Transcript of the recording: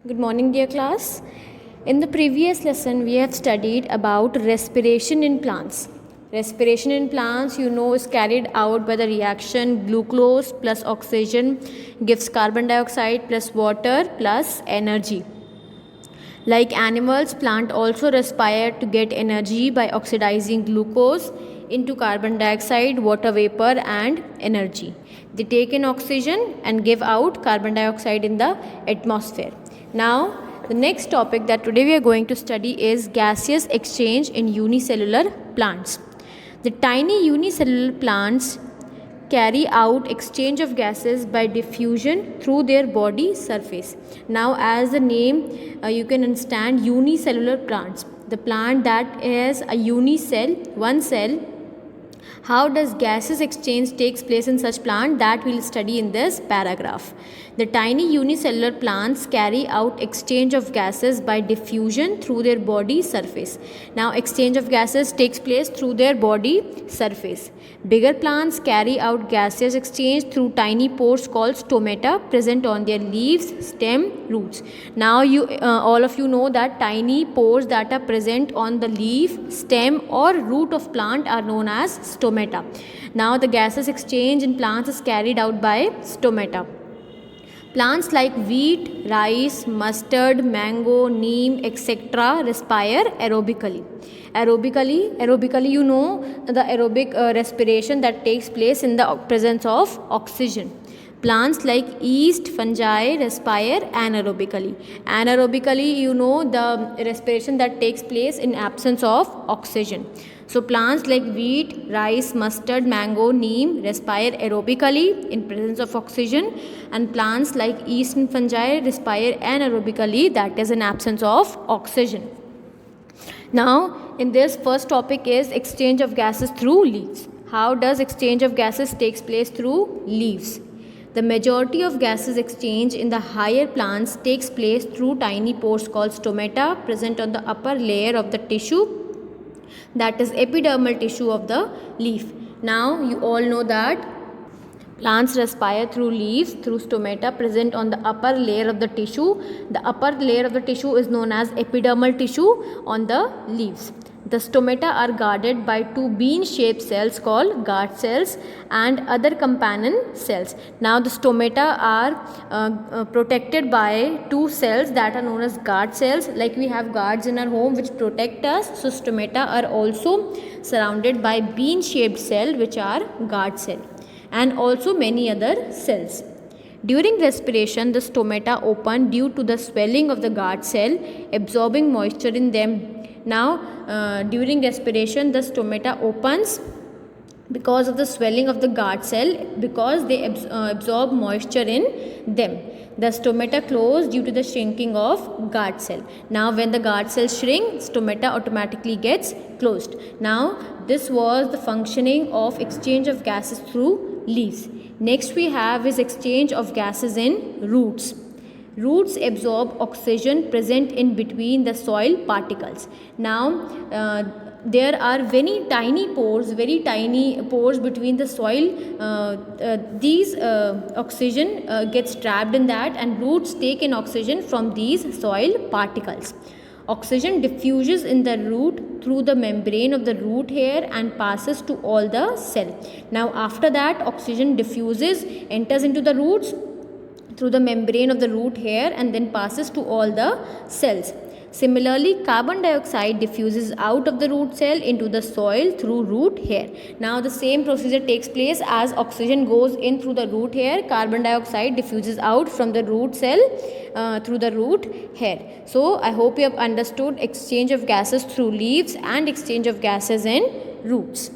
Good morning, dear class. In the previous lesson, we have studied about respiration in plants. Respiration in plants, is carried out by the reaction glucose plus oxygen gives carbon dioxide plus water plus energy. Like animals, plant also respire to get energy by oxidizing glucose into carbon dioxide, water vapor and energy. They take in oxygen and give out carbon dioxide in the atmosphere. Now, the next topic that today we are going to study is gaseous exchange in unicellular plants. The tiny unicellular plants carry out exchange of gases by diffusion through their body surface. Now, as the name you can understand, unicellular plants, the plant that is a unicell, one cell. How does gases exchange takes place in such plant? That we'll study in this paragraph. The tiny unicellular plants carry out exchange of gases by diffusion through their body surface. Now, exchange of gases takes place through their body surface. Bigger plants carry out gaseous exchange through tiny pores called stomata present on their leaves, stem, roots. Now, all of you know that tiny pores that are present on the leaf, stem or root of plant are known as stomata. Now, the gaseous exchange in plants is carried out by stomata. Plants like wheat, rice, mustard, mango, neem, etc. respire aerobically. Aerobically, the aerobic respiration that takes place in the presence of oxygen. Plants like yeast, fungi respire anaerobically. Anaerobically, the respiration that takes place in absence of oxygen. So plants like wheat, rice, mustard, mango, neem respire aerobically in presence of oxygen, and plants like yeast and fungi respire anaerobically, that is in absence of oxygen. Now, in this first topic is exchange of gases through leaves. How does exchange of gases takes place through leaves? The majority of gases exchange in the higher plants takes place through tiny pores called stomata present on the upper layer of the tissue, that is epidermal tissue of the leaf. Now, you all know that plants respire through leaves through stomata present on the upper layer of the tissue. The upper layer of the tissue is known as epidermal tissue on the leaves. The stomata are guarded by two bean-shaped cells called guard cells and other companion cells. Now, the stomata are protected by two cells that are known as guard cells. Like we have guards in our home which protect us. So, stomata are also surrounded by bean-shaped cell which are guard cell, and also many other cells. During respiration, the stomata open due to the swelling of the guard cell, absorbing moisture in them. Now, during respiration, the stomata opens because of the swelling of the guard cell, because they absorb moisture in them. The stomata close due to the shrinking of guard cell. Now, when the guard cells shrink, stomata automatically gets closed. Now, this was the functioning of exchange of gases through leaves. Next we have is exchange of gases in roots. Roots absorb oxygen present in between the soil particles. Now, there are very tiny pores between the soil. These oxygen gets trapped in that, and roots take in oxygen from these soil particles. Oxygen diffuses in the root through the membrane of the root hair and passes to all the cell. Now, after that, oxygen diffuses, enters into the roots through the membrane of the root hair and then passes to all the cells. Similarly, carbon dioxide diffuses out of the root cell into the soil through root hair. Now, the same procedure takes place as oxygen goes in through the root hair, carbon dioxide diffuses out from the root cell through the root hair. So, I hope you have understood exchange of gases through leaves and exchange of gases in roots.